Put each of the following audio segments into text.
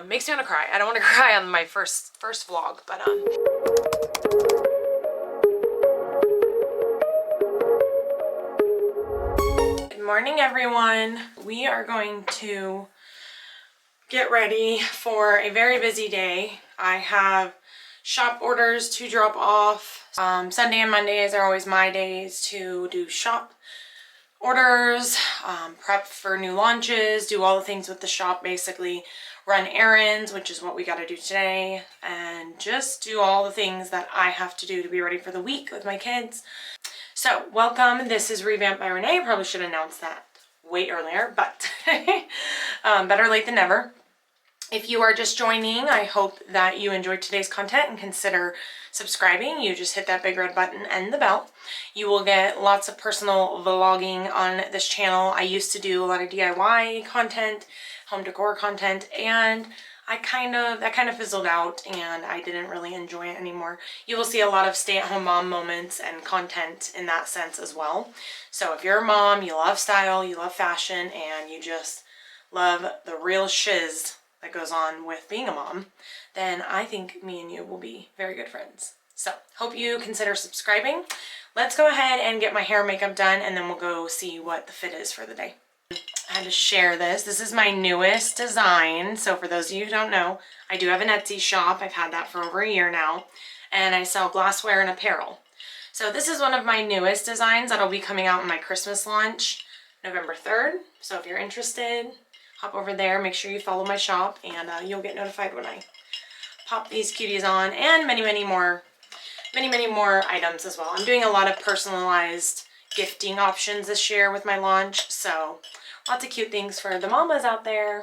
Makes me want to cry. I don't want to cry on my first vlog, but Good morning, everyone. We are going to get ready for a very busy day. I have shop orders to drop off. Sunday and Mondays are always my days to do shop orders, prep for new launches, do all the things with the shop, basically run errands, which is what we got to do today, and just do all the things that I have to do to be ready for the week with my kids. So welcome, this is Revamped by Renee. I probably should have announced that way earlier, but better late than never. If you are just joining, I hope that you enjoyed today's content and consider subscribing. You just hit that big red button and the bell. You will get lots of personal vlogging on this channel. I used to do a lot of DIY content, home decor content, and that kind of fizzled out and I didn't really enjoy it anymore. You will see a lot of stay-at-home mom moments and content in that sense as well. So if you're a mom, you love style, you love fashion, and you just love the real shiz that goes on with being a mom, then I think me and you will be very good friends. So hope you consider subscribing. Let's go ahead and get my hair and makeup done, and then we'll go see what the fit is for the day. I had to share this. This is my newest design. So for those of you who don't know, I do have an Etsy shop. I've had that for over a year now, and I sell glassware and apparel. So this is one of my newest designs that'll be coming out in my Christmas launch, November 3rd. So if you're interested, hop over there, make sure you follow my shop, and you'll get notified when I pop these cuties on, and many more items as well. I'm doing a lot of personalized gifting options this year with my launch, so lots of cute things for the mamas out there.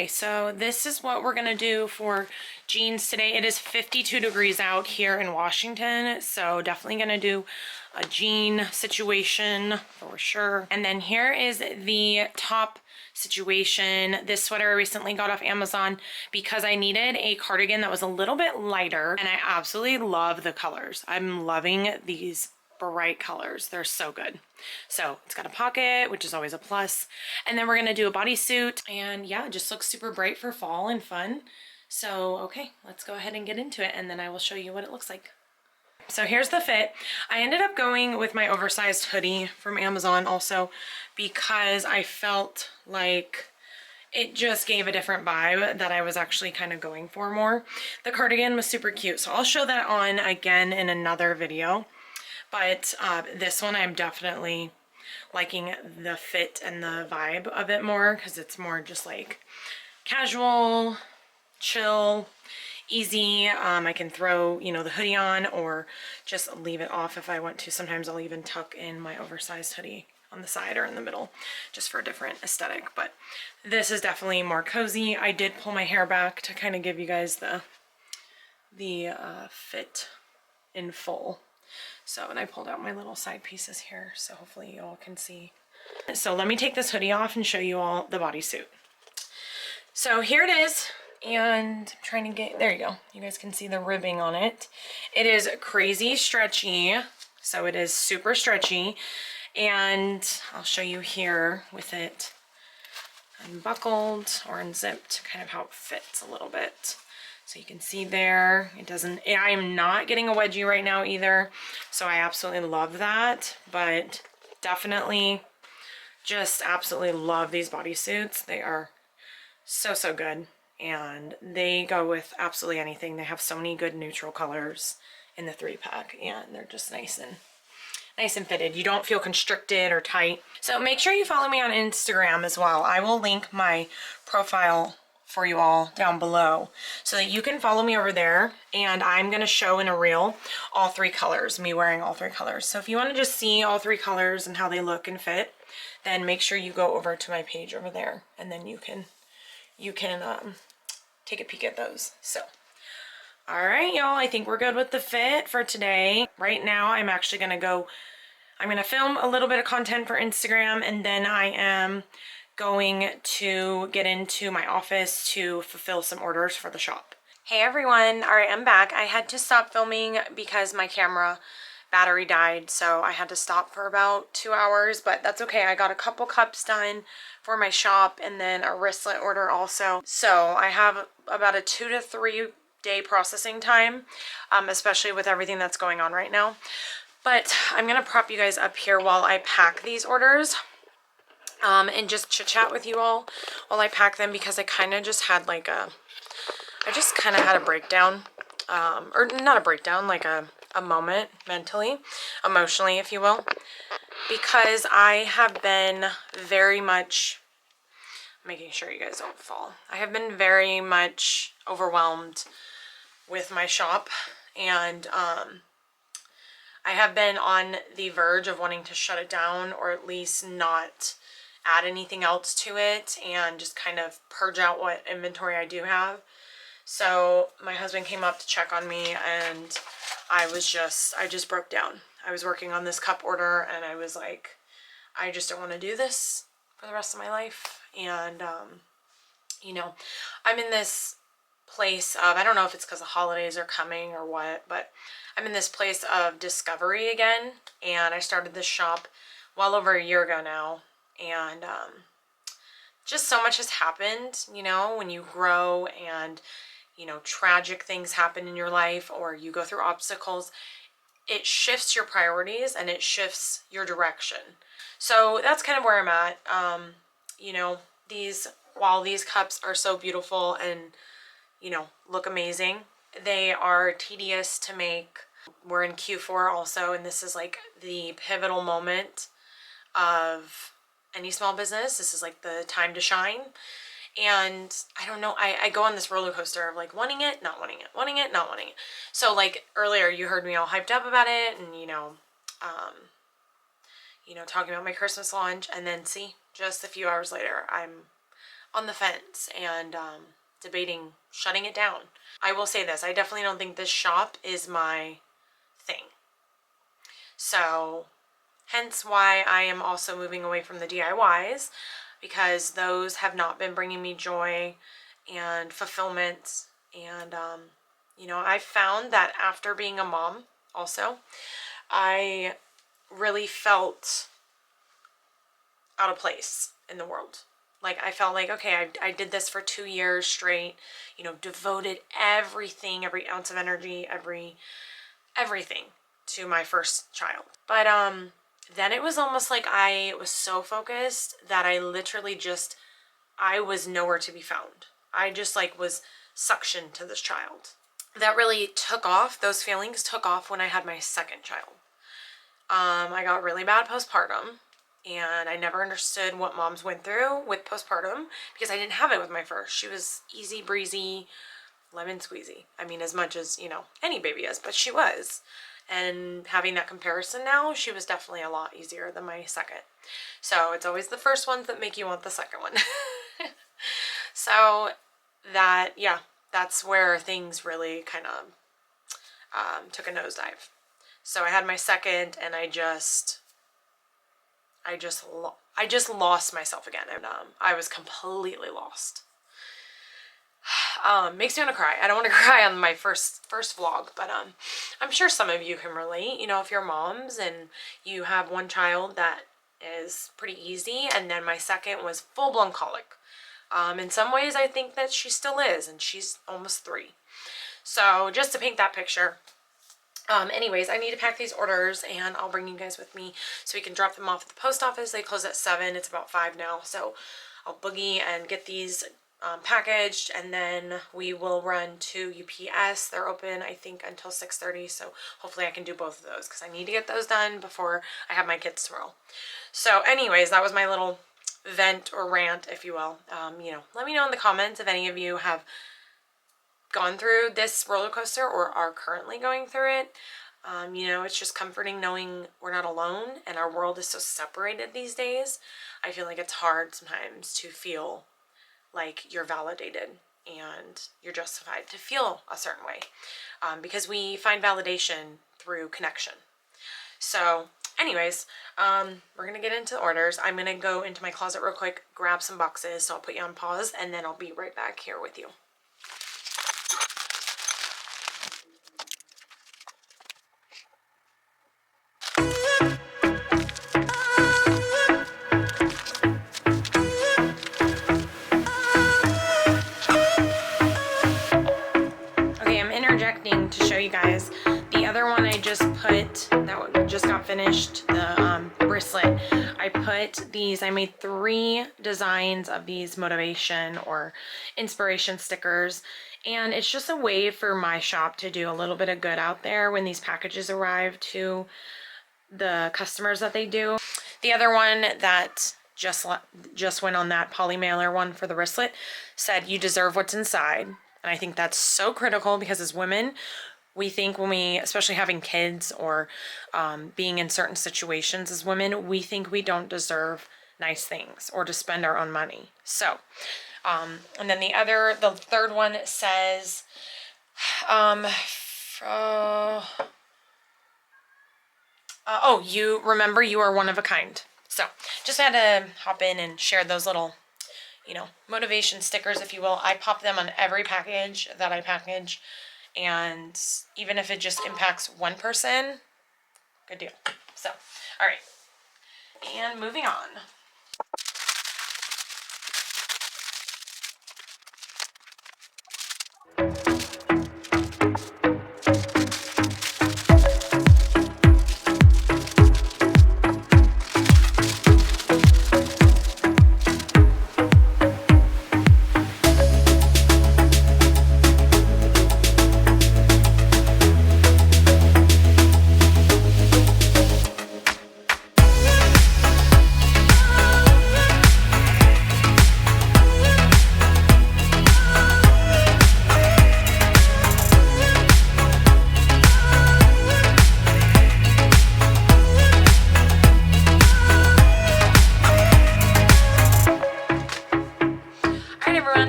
So this is what we're gonna do for jeans today. It is 52 degrees out here in Washington, so definitely gonna do a jean situation for sure. And then here is the top situation. This sweater I recently got off Amazon because I needed a cardigan that was a little bit lighter, and I absolutely love the colors. I'm loving these bright colors. They're so good. So it's got a pocket, which is always a plus. And then we're going to do a bodysuit, and yeah, it just looks super bright for fall and fun. So, okay, let's go ahead and get into it, and then I will show you what it looks like. So here's the fit. I ended up going with my oversized hoodie from Amazon also because I felt like it just gave a different vibe that I was actually kind of going for more. The cardigan was super cute, so I'll show that on again in another video. But this one I'm definitely liking the fit and the vibe of it more because it's more just like casual, chill, easy. I can throw, you know, the hoodie on or just leave it off if I want to. Sometimes I'll even tuck in my oversized hoodie on the side or in the middle just for a different aesthetic. But this is definitely more cozy. I did pull my hair back to kind of give you guys the fit in full. So, and I pulled out my little side pieces here, so hopefully you all can see. So let me take this hoodie off and show you all the bodysuit. So here it is, and I'm trying to get, there you go. You guys can see the ribbing on it. It is crazy stretchy, so it is super stretchy, and I'll show you here with it unbuckled or unzipped, kind of how it fits a little bit. So you can see there, it doesn't, I am not getting a wedgie right now either. So I absolutely love that, but definitely just absolutely love these bodysuits. They are so good, and they go with absolutely anything. They have so many good neutral colors in the 3-pack, and they're just nice and fitted. You don't feel constricted or tight. So make sure you follow me on Instagram as well. I will link my profile for you all down below so that you can follow me over there, and I'm going to show in a reel all 3 colors, me wearing all 3 colors. So if you want to just see all 3 colors and how they look and fit, then make sure you go over to my page over there, and then you can take a peek at those. So all right, y'all, I think we're good with the fit for today. Right now I'm actually going to film a little bit of content for Instagram, and then I am going to get into my office to fulfill some orders for the shop. Hey everyone, all right, I'm back. I had to stop filming because my camera battery died, so I had to stop for about 2 hours, but that's okay. I got a couple cups done for my shop and then a wristlet order also. So I have about a 2 to 3 day processing time, especially with everything that's going on right now. But I'm gonna prop you guys up here while I pack these orders. And just chit chat with you all while I pack them, because I kind of just had like I just kind of had a breakdown, or not a breakdown, like a moment mentally, emotionally, if you will, because I have been very much, making sure you guys don't fall, I have been very much overwhelmed with my shop, and I have been on the verge of wanting to shut it down, or at least not add anything else to it, and just kind of purge out what inventory I do have. So my husband came up to check on me, and I just broke down. I was working on this cup order, and I was like, I just don't want to do this for the rest of my life. And you know, I'm in this place of, I don't know if it's because the holidays are coming or what, but I'm in this place of discovery again. And I started this shop well over a year ago now, and just so much has happened, you know, when you grow and, you know, tragic things happen in your life, or you go through obstacles, it shifts your priorities and it shifts your direction. So that's kind of where I'm at. You know, while these cups are so beautiful and, you know, look amazing, they are tedious to make. We're in Q4 also, and this is like the pivotal moment of any small business. This is like the time to shine. And I don't know, I go on this roller coaster of like wanting it, not wanting it, wanting it, not wanting it. So like earlier you heard me all hyped up about it, and you know, talking about my Christmas launch, and then see, just a few hours later I'm on the fence and debating shutting it down. I will say this, I definitely don't think this shop is my thing. So hence why I am also moving away from the DIYs, because those have not been bringing me joy and fulfillment. And, you know, I found that after being a mom also, I really felt out of place in the world. Like, I felt like, okay, I did this for 2 years straight, you know, devoted everything, every ounce of energy, everything to my first child. But, then it was almost like I was so focused that I literally I was nowhere to be found. I just like was suctioned to this child. That really took off, those feelings took off when I had my second child. I got really bad postpartum, and I never understood what moms went through with postpartum, because I didn't have it with my first. She was easy breezy, lemon squeezy. I mean, as much as, you know, any baby is, but she was. And having that comparison now, she was definitely a lot easier than my second. So it's always the first ones that make you want the second one. So that's where things really kind of took a nosedive. So I had my second, and I just lost myself again, and I was completely lost. Makes me want to cry. I don't want to cry on my first vlog, but I'm sure some of you can relate. You know, if you're moms and you have one child, that is pretty easy, and then my second was full-blown colic. In some ways I think that she still is, and she's almost 3. So just to paint that picture. Anyways, I need to pack these orders, and I'll bring you guys with me so we can drop them off at the post office. They close at 7. It's about 5 now, so I'll boogie and get these packaged, and then we will run to UPS. They're open, I think, until 6:30, so hopefully I can do both of those, because I need to get those done before I have my kids tomorrow. So anyways, that was my little vent or rant, if you will. You know, let me know in the comments if any of you have gone through this roller coaster or are currently going through it. You know, it's just comforting knowing we're not alone and our world is so separated these days. I feel like it's hard sometimes to feel like you're validated and you're justified to feel a certain way, because we find validation through connection. So anyways, we're gonna get into the orders. I'm gonna go into my closet real quick, grab some boxes, so I'll put you on pause and then I'll be right back here with you. Interjecting to show you guys the other one I just put, that one just got finished, the bracelet. I made 3 designs of these motivation or inspiration stickers, and it's just a way for my shop to do a little bit of good out there when these packages arrive to the customers that they do. The other one that just went on that poly mailer one for the wristlet said, "You deserve what's inside." And I think that's so critical because as women, we think when we, especially having kids or being in certain situations as women, we think we don't deserve nice things or to spend our own money. So, and then the third one says, oh, you remember you are one of a kind. So just had to hop in and share those little, you know, motivation stickers, if you will. I pop them on every package that I package, and even if it just impacts one person, good deal. So, all right, and moving on.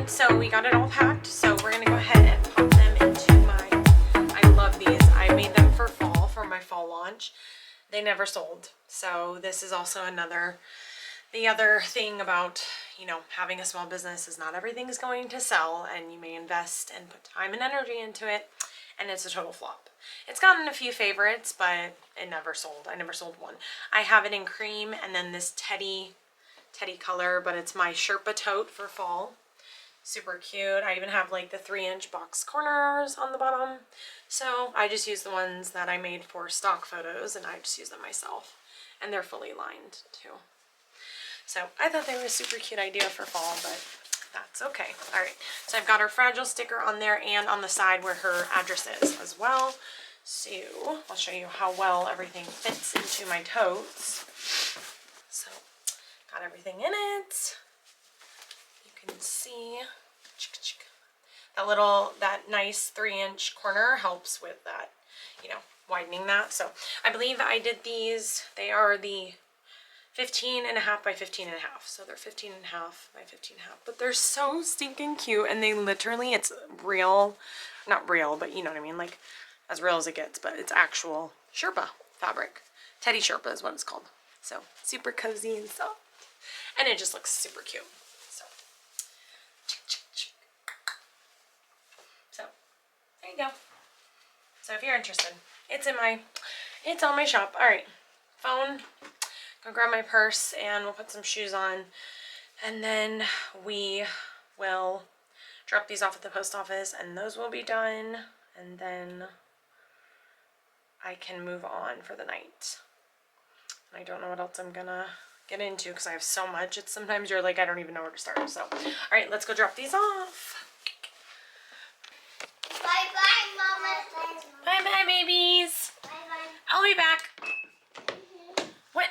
So we got it all packed, so we're gonna go ahead and pop them into I love these. I made them for fall, for my fall launch. They never sold. So this is also the other thing about, you know, having a small business is not everything is going to sell, and you may invest and put time and energy into it, and it's a total flop. It's gotten a few favorites, but it never sold. I never sold one. I have it in cream and then this teddy color, but it's my Sherpa tote for fall. Super cute. I even have like the 3-inch box corners on the bottom. So I just use the ones that I made for stock photos, and I just use them myself. And they're fully lined too. So I thought they were a super cute idea for fall, but that's okay. All right, so I've got her fragile sticker on there and on the side where her address is as well. So I'll show you how well everything fits into my totes. So got everything in it. You can see that nice 3-inch corner helps with that, you know, widening that. So I believe I did these. They are the 15.5 by 15.5. So they're 15.5 by 15.5, but they're so stinking cute. And they literally, it's real, not real, but you know what I mean? Like as real as it gets, but it's actual Sherpa fabric. Teddy Sherpa is what it's called. So super cozy and soft. And it just looks super cute. So there you go. So if you're interested, it's on my shop. All right, phone, go grab my purse and we'll put some shoes on, and then we will drop these off at the post office and those will be done, and then I can move on for the night. And I don't know what else I'm gonna get into because I have so much. It's sometimes you're like, I don't even know where to start. So all right, let's go drop these off. Bye-bye, Mama. Bye-bye, babies. Bye-bye. I'll be back. What?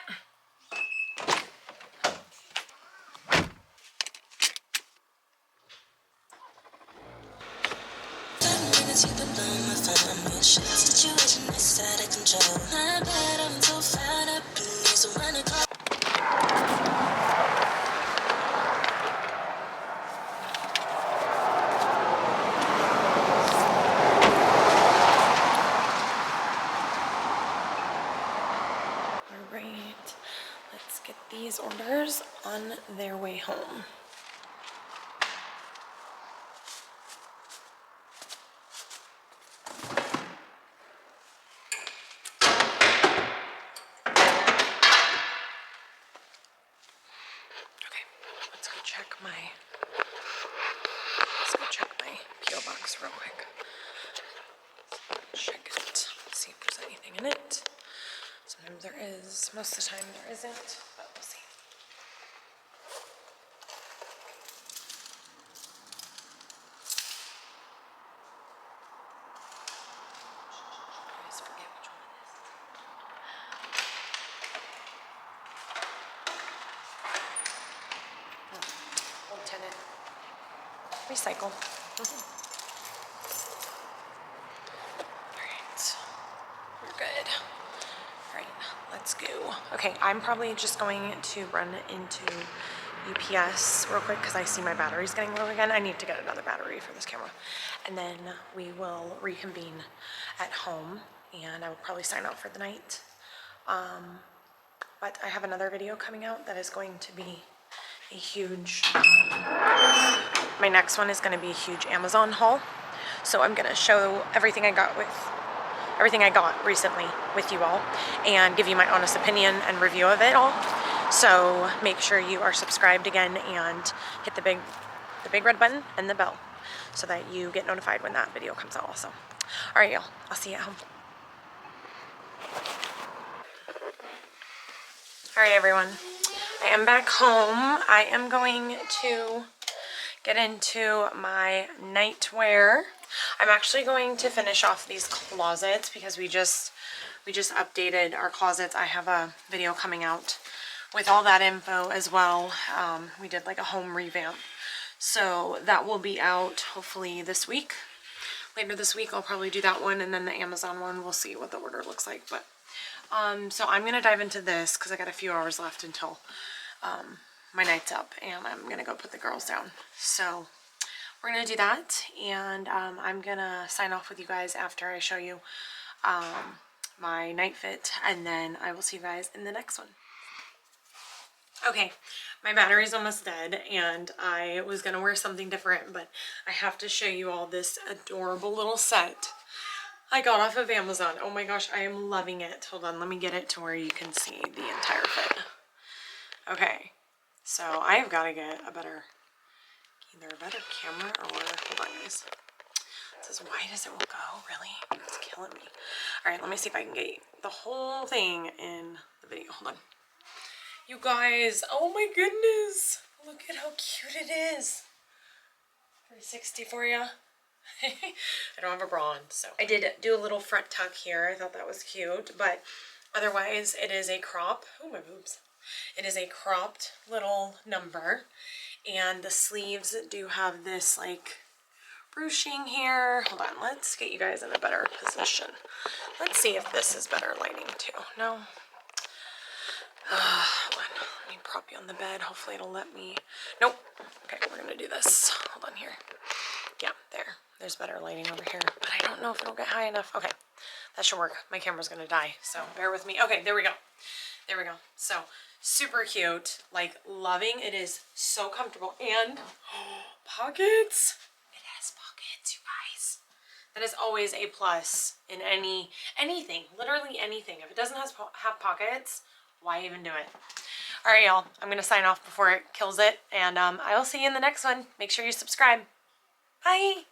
Alright, let's get these orders on their way home. Okay, let's go check my P.O. box real quick. Check it, see if there's anything in it. Sometimes there is, most of the time there isn't, but we'll see. I always forget which one it is. Oh, old tenant. Recycle. Alright, we're good. Alright, let's go. Okay, I'm probably just going to run into UPS real quick because I see my battery's getting low again. I need to get another battery for this camera. And then we will reconvene at home and I will probably sign out for the night. But I have another video coming out that is going to be a huge, my next one is going to be a huge Amazon haul. So I'm going to show everything I got recently with you all and give you my honest opinion and review of it all. So make sure you are subscribed again and hit the big red button and the bell so that you get notified when that video comes out also. All right, y'all, I'll see you at home. All right, everyone, I am back home. I am going to get into my nightwear. I'm actually going to finish off these closets because we just updated our closets. I have a video coming out with all that info as well. We did like a home revamp. So that will be out hopefully this week. Later this week I'll probably do that one, and then the Amazon one, we'll see what the order looks like. But so I'm gonna dive into this because I got a few hours left until my night's up and I'm gonna go put the girls down. So we're gonna do that, and I'm gonna sign off with you guys after I show you my night fit, and then I will see you guys in the next one. Okay, my battery's almost dead and I was gonna wear something different, but I have to show you all this adorable little set I got off of Amazon. Oh my gosh, I am loving it. Hold on, let me get it to where you can see the entire fit. Okay, so I've got to get either a better camera or, hold on guys. It's as wide as it will go, really? It's killing me. All right, let me see if I can get the whole thing in the video. Hold on. You guys, oh my goodness. Look at how cute it is. 360 for you. I don't have a bra on, so. I did do a little front tuck here. I thought that was cute, but otherwise it is a crop. Oh, my boobs. It is a cropped little number, and the sleeves do have this like ruching here. Hold on, let's get you guys in a better position. Let's see if this is better lighting too. No? Hold on, let me prop you on the bed. Hopefully it'll let me. Nope. Okay, we're gonna do this. Hold on here. Yeah, there. There's better lighting over here, but I don't know if it'll get high enough. Okay, that should work. My camera's gonna die, so bear with me. Okay, there we go. There we go. So, super cute. Like, loving. It is so comfortable. And, pockets. It has pockets, you guys. That is always a plus in anything. Literally anything. If it doesn't have pockets, why even do it? All right, y'all. I'm going to sign off before it kills it. And I will see you in the next one. Make sure you subscribe. Bye.